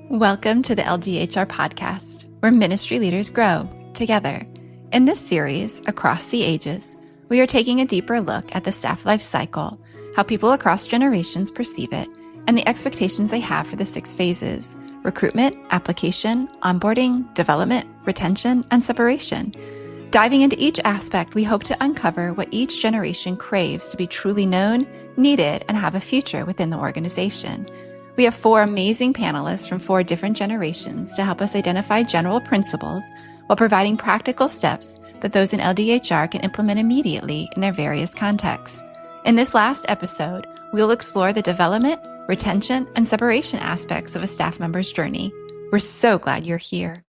Welcome to the LDHR podcast, where ministry leaders grow together. In this series, Across the Ages, we are taking a deeper look at the staff life cycle, how people across generations perceive it, and the expectations they have for the 6 phases: recruitment, application, onboarding, development, retention, and separation. Diving into each aspect, we hope to uncover what each generation craves to be truly known, needed, and have a future within the organization. We have 4 amazing panelists from 4 different generations to help us identify general principles while providing practical steps that those in LDHR can implement immediately in their various contexts. In this last episode, we'll explore the development, retention, and separation aspects of a staff member's journey. We're so glad you're here.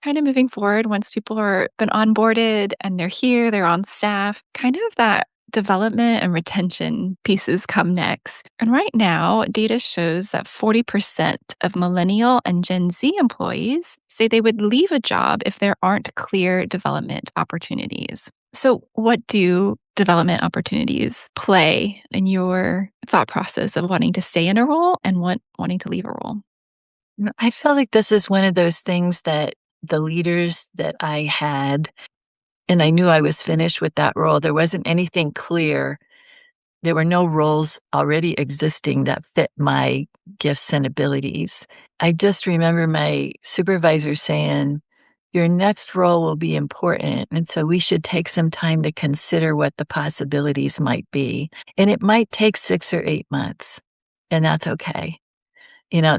Kind of moving forward, once people are been onboarded and they're here, they're on staff, kind of that development and retention pieces come next. And right now, data shows that 40% of millennial and Gen Z employees say they would leave a job if there aren't clear development opportunities. So what do development opportunities play in your thought process of wanting to stay in a role and wanting to leave a role? I feel like this is one of those things that the leaders that I had, and I knew I was finished with that role, there wasn't anything clear. There were no roles already existing that fit my gifts and abilities. I just remember my supervisor saying, your next role will be important, and so we should take some time to consider what the possibilities might be. And it might take 6 or 8 months, and that's okay.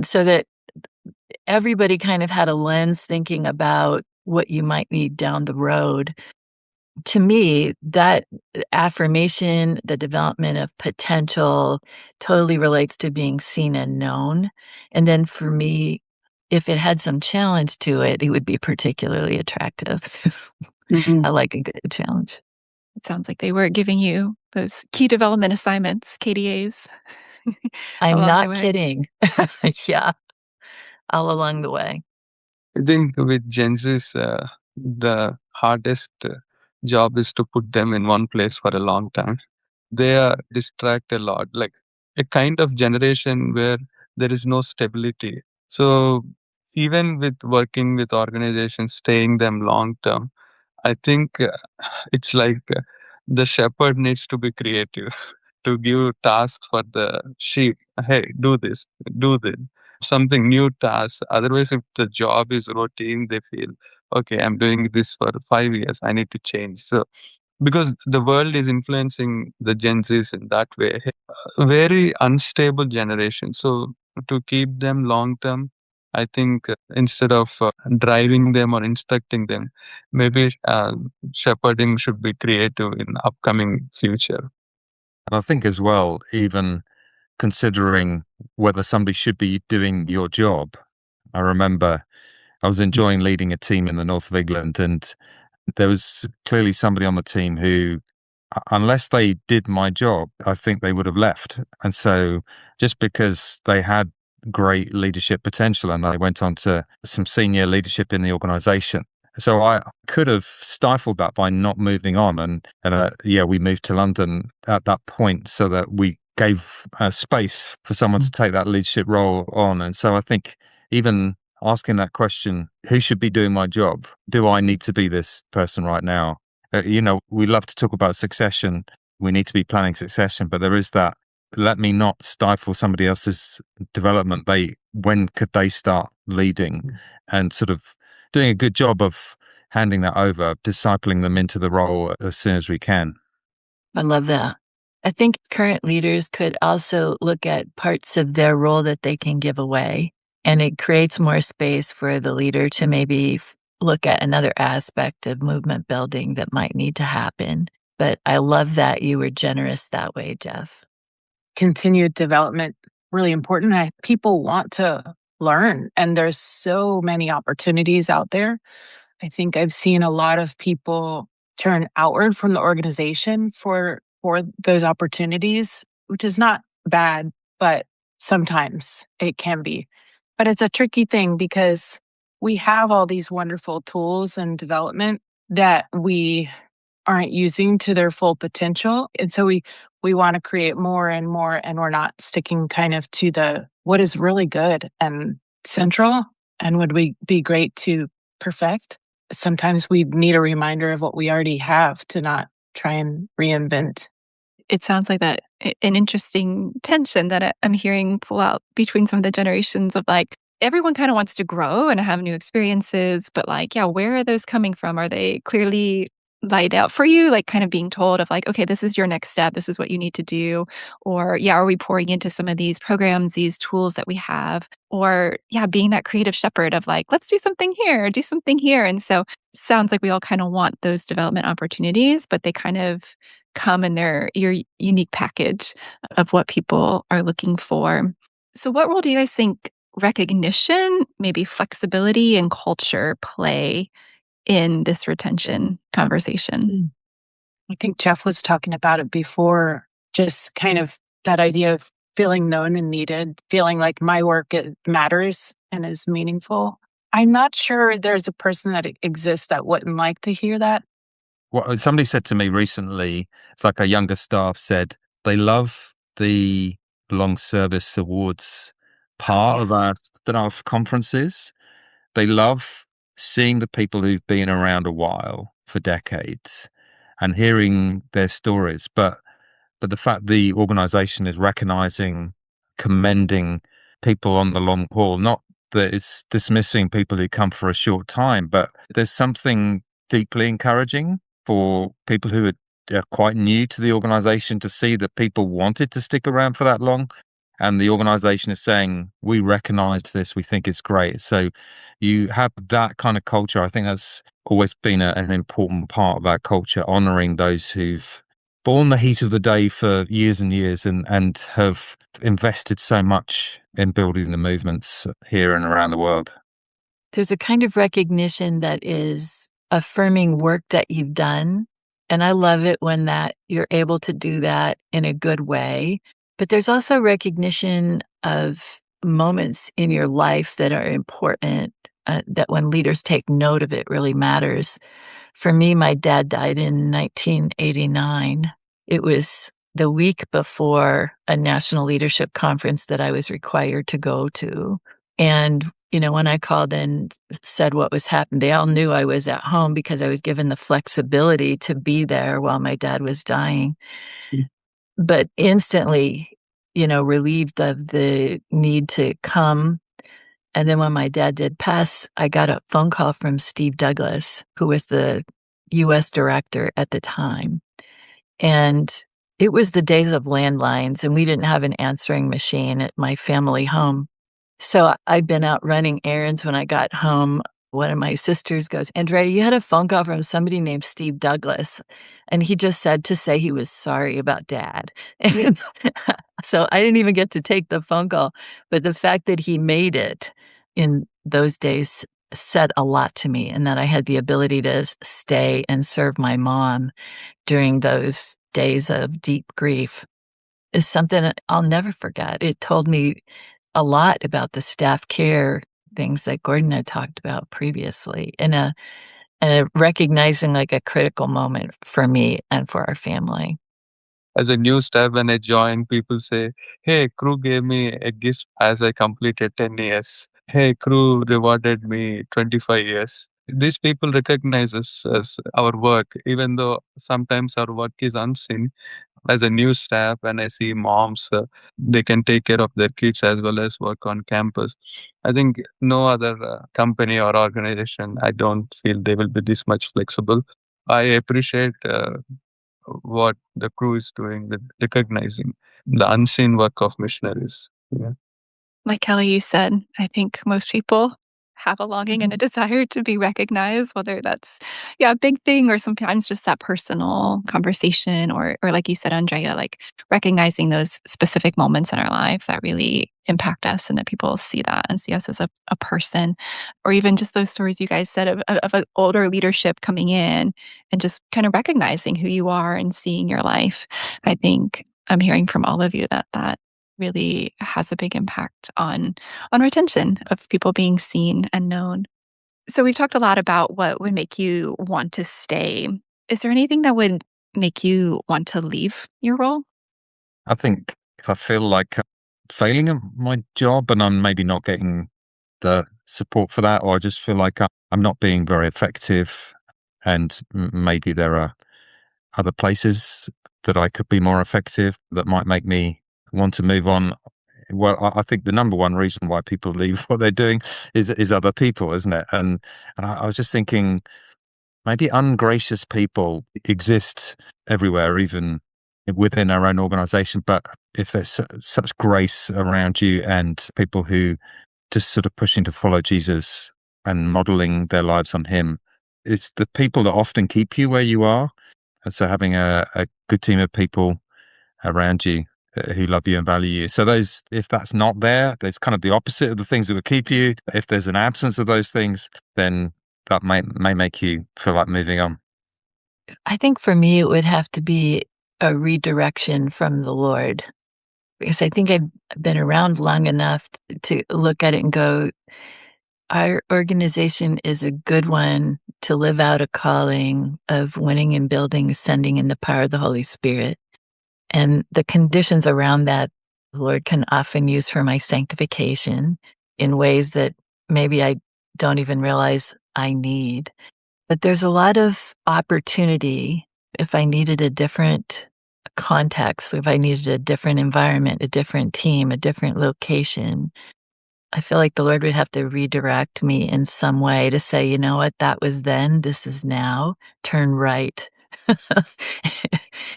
So that everybody kind of had a lens thinking about what you might need down the road. To me, that affirmation, the development of potential, totally relates to being seen and known. And then for me, if it had some challenge to it, it would be particularly attractive. I like a good challenge. It sounds like they were giving you those key development assignments, KDAs. I'm not kidding. Yeah, all along the way. I think with Gen Z's, the hardest job is to put them in one place for a long time. They are distracted a lot, like a kind of generation where there is no stability. So even with working with organizations, staying them long term, I think it's like the shepherd needs to be creative to give tasks for the sheep. Hey, do this, something new tasks. Otherwise, if the job is routine, they feel, okay, I'm doing this for 5 years, I need to change. So because the world is influencing the Gen Zs in that way, very unstable generation. So to keep them long term, I think instead of driving them or instructing them, maybe shepherding should be creative in upcoming future. And I think as well, even considering whether somebody should be doing your job. I remember I was enjoying leading a team in the north of England, and there was clearly somebody on the team who, unless they did my job, I think they would have left. And so just because they had great leadership potential and they went on to some senior leadership in the organization. So I could have stifled that by not moving on. And we moved to London at that point so that we gave space for someone to take that leadership role on. And so I think even asking that question, who should be doing my job? Do I need to be this person right now? We love to talk about succession. We need to be planning succession, but there is that, let me not stifle somebody else's development. When could they start leading and sort of doing a good job of handing that over, discipling them into the role as soon as we can. I love that. I think current leaders could also look at parts of their role that they can give away, and it creates more space for the leader to maybe look at another aspect of movement building that might need to happen. But I love that you were generous that way, Jeff. Continued development, really important. People want to learn, and there's so many opportunities out there. I think I've seen a lot of people turn outward from the organization for those opportunities, which is not bad, but sometimes it can be. But it's a tricky thing because we have all these wonderful tools and development that we aren't using to their full potential. And so we want to create more and more, and we're not sticking kind of to the what is really good and central and would we be great to perfect. Sometimes we need a reminder of what we already have to not try and reinvent. It sounds like that an interesting tension that I'm hearing pull out between some of the generations of like everyone kind of wants to grow and have new experiences, but like, yeah, where are those coming from? Are they clearly laid out for you, like kind of being told of like, okay, this is your next step, this is what you need to do? Or yeah, are we pouring into some of these programs, these tools that we have? Or yeah, being that creative shepherd of like, let's do something here, do something here. And so sounds like we all kind of want those development opportunities, but they kind of come in your unique package of what people are looking for. So what role do you guys think recognition, maybe flexibility and culture play in this retention conversation? I think Jeff was talking about it before, just kind of that idea of feeling known and needed, feeling like my work matters and is meaningful. I'm not sure there's a person that exists that wouldn't like to hear that. Well, somebody said to me recently, it's like a younger staff said, they love the long service awards part of our staff conferences. They love seeing the people who've been around a while for decades and hearing their stories. But the fact the organization is recognizing, commending people on the long haul, not that it's dismissing people who come for a short time, but there's something deeply encouraging for people who are quite new to the organization to see that people wanted to stick around for that long. And the organization is saying, we recognize this, we think it's great. So you have that kind of culture. I think that's always been an important part of that culture, honoring those who've borne the heat of the day for years and years and have invested so much in building the movements here and around the world. There's a kind of recognition that is affirming work that you've done. And I love it when that you're able to do that in a good way. But there's also recognition of moments in your life that are important, that when leaders take note of it really matters. For me, my dad died in 1989. It was the week before a national leadership conference that I was required to go to. And, when I called and said what was happening, they all knew I was at home because I was given the flexibility to be there while my dad was dying. But instantly, relieved of the need to come. And then when my dad did pass, I got a phone call from Steve Douglas, who was the U.S. director at the time. And it was the days of landlines, and we didn't have an answering machine at my family home. So I'd been out running errands. When I got home, one of my sisters goes, Andrea, you had a phone call from somebody named Steve Douglas. And he just said to say he was sorry about Dad. And so I didn't even get to take the phone call. But the fact that he made it in those days said a lot to me, and that I had the ability to stay and serve my mom during those days of deep grief is something I'll never forget. It told me a lot about the staff care things that Gordon had talked about previously, and a recognizing like a critical moment for me and for our family. As a new staff, when I joined, people say, hey, crew gave me a gift as I completed 10 years. Hey, crew rewarded me 25 years. These people recognize us as our work, even though sometimes our work is unseen. As a new staff, when I see moms, they can take care of their kids as well as work on campus. I think no other company or organization, I don't feel they will be this much flexible. I appreciate what the crew is doing with recognizing the unseen work of missionaries. Yeah. Like Kelly, you said, I think most people have a longing and a desire to be recognized, whether that's a big thing or sometimes just that personal conversation or like you said, Andrea, like recognizing those specific moments in our life that really impact us and that people see that and see us as a person. Or even just those stories you guys said of an older leadership coming in and just kind of recognizing who you are and seeing your life. I think I'm hearing from all of you that really has a big impact on retention of people being seen and known. So we've talked a lot about what would make you want to stay. Is there anything that would make you want to leave your role? I think if I feel like I'm failing at my job and I'm maybe not getting the support for that, or I just feel like I'm not being very effective, and maybe there are other places that I could be more effective that might make me want to move on. Well, I think the number one reason why people leave what they're doing is other people, isn't it? And I was just thinking maybe ungracious people exist everywhere, even within our own organization. But if there's such grace around you and people who just sort of pushing to follow Jesus and modeling their lives on him, it's the people that often keep you where you are. And so having a good team of people around you who love you and value you. So those, if that's not there, there's kind of the opposite of the things that will keep you. If there's an absence of those things, then that may make you feel like moving on. I think for me, it would have to be a redirection from the Lord, because I think I've been around long enough to look at it and go, our organization is a good one to live out a calling of winning and building, ascending in the power of the Holy Spirit. And the conditions around that, the Lord can often use for my sanctification in ways that maybe I don't even realize I need. But there's a lot of opportunity if I needed a different context, if I needed a different environment, a different team, a different location. I feel like the Lord would have to redirect me in some way to say, you know what, that was then, this is now, turn right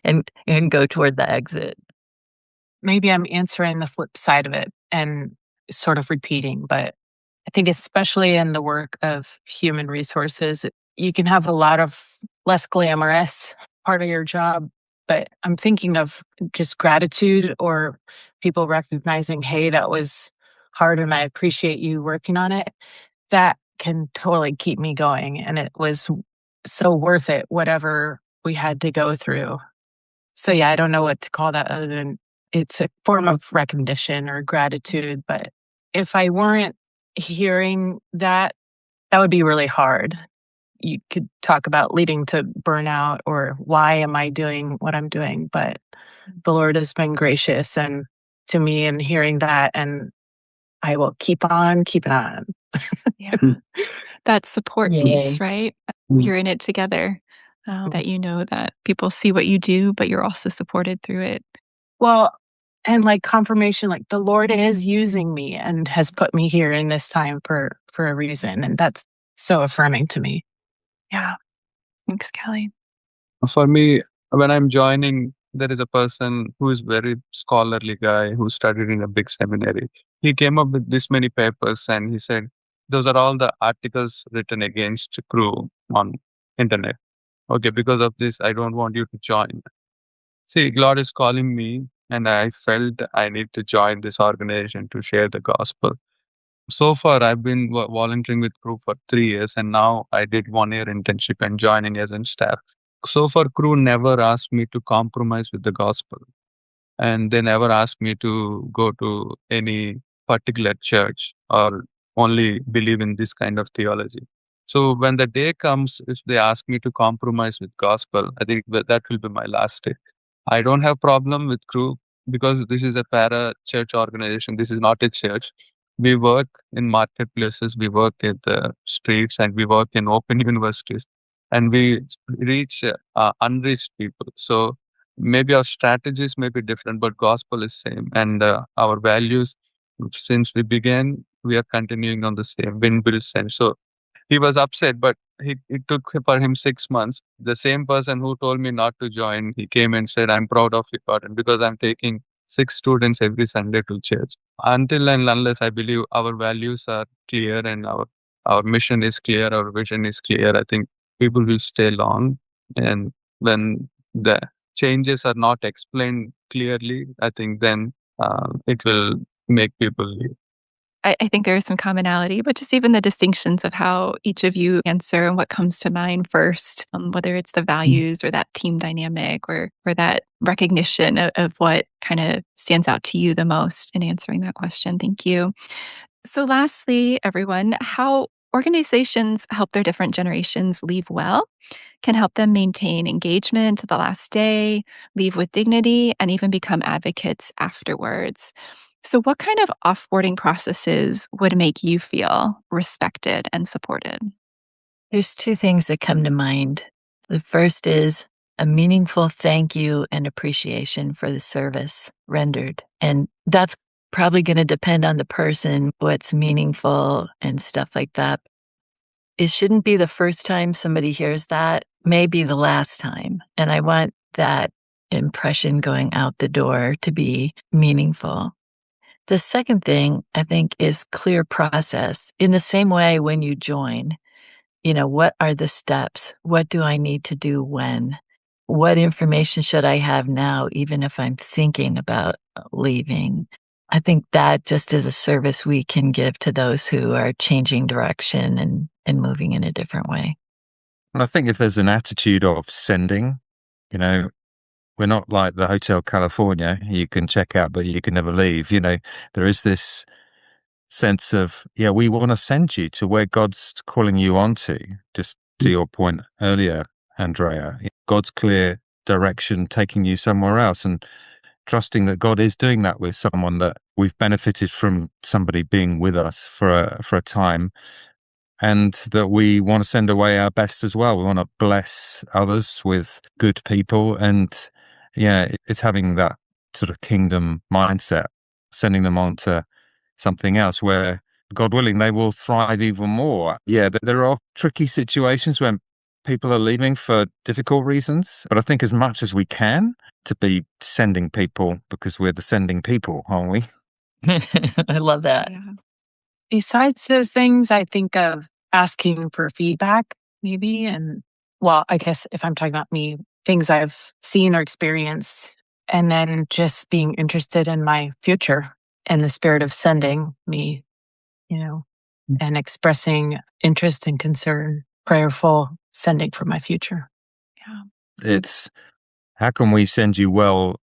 and go toward the exit. Maybe I'm answering the flip side of it and sort of repeating, but I think especially in the work of human resources, you can have a lot of less glamorous part of your job, but I'm thinking of just gratitude or people recognizing, hey, that was hard and I appreciate you working on it. That can totally keep me going. And it was so worth it, whatever we had to go through. So yeah, I don't know what to call that other than it's a form of recognition or gratitude. But if I weren't hearing that, that would be really hard. You could talk about leading to burnout or why am I doing what I'm doing? But the Lord has been gracious and to me and hearing that, and I will keep on keeping on. Yeah. That support piece, right? Mm. You're in it together. That you know that people see what you do, but you're also supported through it. Well, and like confirmation, like the Lord is using me and has put me here in this time for a reason. And that's so affirming to me. Yeah. Thanks, Kelly. For me, when I'm joining, there is a person who is very scholarly guy who studied in a big seminary. He came up with this many papers and he said, those are all the articles written against crew on internet. Okay, because of this, I don't want you to join. See, God is calling me and I felt I need to join this organization to share the gospel. So far, I've been volunteering with crew for 3 years, and now I did 1 year internship and joining as a staff. So far, crew never asked me to compromise with the gospel, and they never asked me to go to any particular church or only believe in this kind of theology. So when the day comes, if they ask me to compromise with gospel, I think that will be my last day. I don't have problem with crew because this is a para church organization. This is not a church. We work in marketplaces, we work at the streets, and we work in open universities, and we reach unreached people. So maybe our strategies may be different, but gospel is same, and our values since we began, we are continuing on the same win build sense. So he was upset, but it took for him 6 months. The same person who told me not to join, he came and said, I'm proud of you, Gordon, because I'm taking 6 students every Sunday to church. Until and unless I believe our values are clear and our mission is clear, our vision is clear, I think people will stay long. And when the changes are not explained clearly, I think then it will make people leave. I think there is some commonality, but just even the distinctions of how each of you answer and what comes to mind first, whether it's the values or that team dynamic or that recognition of what kind of stands out to you the most in answering that question. Thank you. So lastly, everyone, how organizations help their different generations leave well can help them maintain engagement to the last day, leave with dignity, and even become advocates afterwards. So, what kind of offboarding processes would make you feel respected and supported? There's two things that come to mind. The first is a meaningful thank you and appreciation for the service rendered. And that's probably going to depend on the person, what's meaningful and stuff like that. It shouldn't be the first time somebody hears that, maybe the last time. And I want that impression going out the door to be meaningful. The second thing I think is clear process. In the same way, when you join, what are the steps? What do I need to do when? What information should I have now, even if I'm thinking about leaving? I think that just is a service we can give to those who are changing direction and moving in a different way. And I think if there's an attitude of sending, we're not like the Hotel California. You can check out, but you can never leave. There is this sense of, we want to send you to where God's calling you onto, just to your point earlier, Andrea. God's clear direction taking you somewhere else, and trusting that God is doing that with someone that we've benefited from somebody being with us for a time, and that we want to send away our best as well. We want to bless others with good people, and it's having that sort of kingdom mindset, sending them on to something else where, God willing, they will thrive even more. Yeah, there are tricky situations when people are leaving for difficult reasons, but I think as much as we can to be sending people, because we're the sending people, aren't we? I love that. Yeah. Besides those things, I think of asking for feedback, maybe. And I guess if I'm talking about me, things I've seen or experienced, and then just being interested in my future and the spirit of sending me, and expressing interest and concern, prayerful sending for my future. Yeah. It's how can we send you well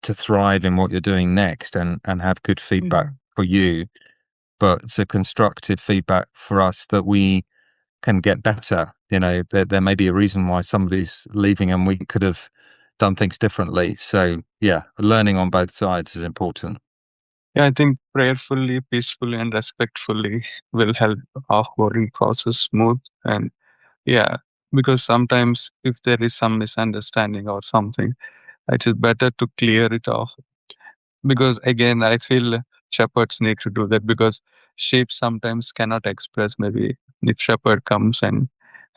to thrive in what you're doing next and have good feedback for you, but it's a constructive feedback for us that we can get better. There may be a reason why somebody's leaving and we could have done things differently. So learning on both sides is important. Yeah, I think prayerfully, peacefully, and respectfully will help offboarding process smooth. And because sometimes if there is some misunderstanding or something, it is better to clear it off. Because again, I feel shepherds need to do that, because sheep sometimes cannot express. Maybe if shepherd comes and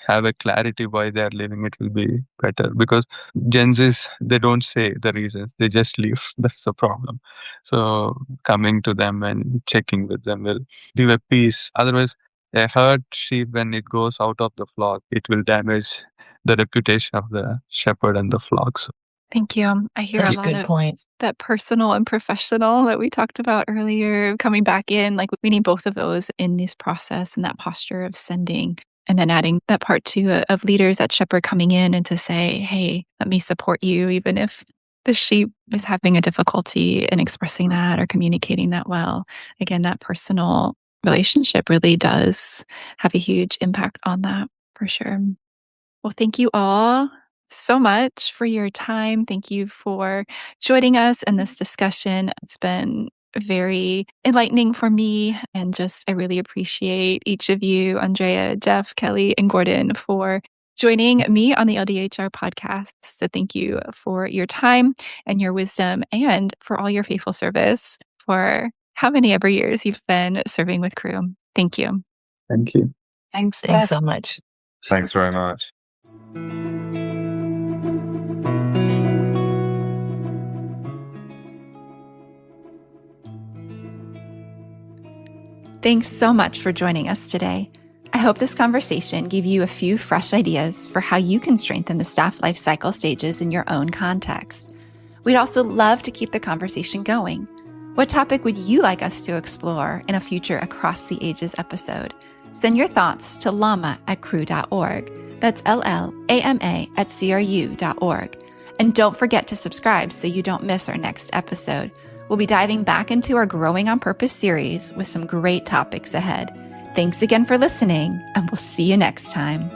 have a clarity why they are leaving, it will be better. Because Gen Zs, they don't say the reasons, they just leave. That's the problem. So coming to them and checking with them will give a peace. Otherwise, a herd sheep, when it goes out of the flock, it will damage the reputation of the shepherd and the flock. So Thank you. I hear Such a a lot good of point. that personal and professional that we talked about earlier coming back in. Like we need both of those in this process and that posture of sending. And then adding that part too of leaders at Shepherd coming in and to say, hey, let me support you, even if the sheep is having a difficulty in expressing that or communicating that well. Again, that personal relationship really does have a huge impact on that for sure. Well, thank you all so much for your time. Thank you for joining us in this discussion. It's been very enlightening for me. And I really appreciate each of you, Andrea, Jeff, Kelly, and Gordon, for joining me on the LDHR podcast. So thank you for your time and your wisdom and for all your faithful service for how many ever years you've been serving with Crew. Thank you. thank you. Thanks, Thanks Beth. so much. Thanks very much. Thanks so much for joining us today. I hope this conversation gave you a few fresh ideas for how you can strengthen the staff life cycle stages in your own context. We'd also love to keep the conversation going. What topic would you like us to explore in a future Across the Ages episode? Send your thoughts to llama@cru.org. That's LLAMA@CRU.org. And don't forget to subscribe so you don't miss our next episode. We'll be diving back into our Growing on Purpose series with some great topics ahead. Thanks again for listening, and we'll see you next time.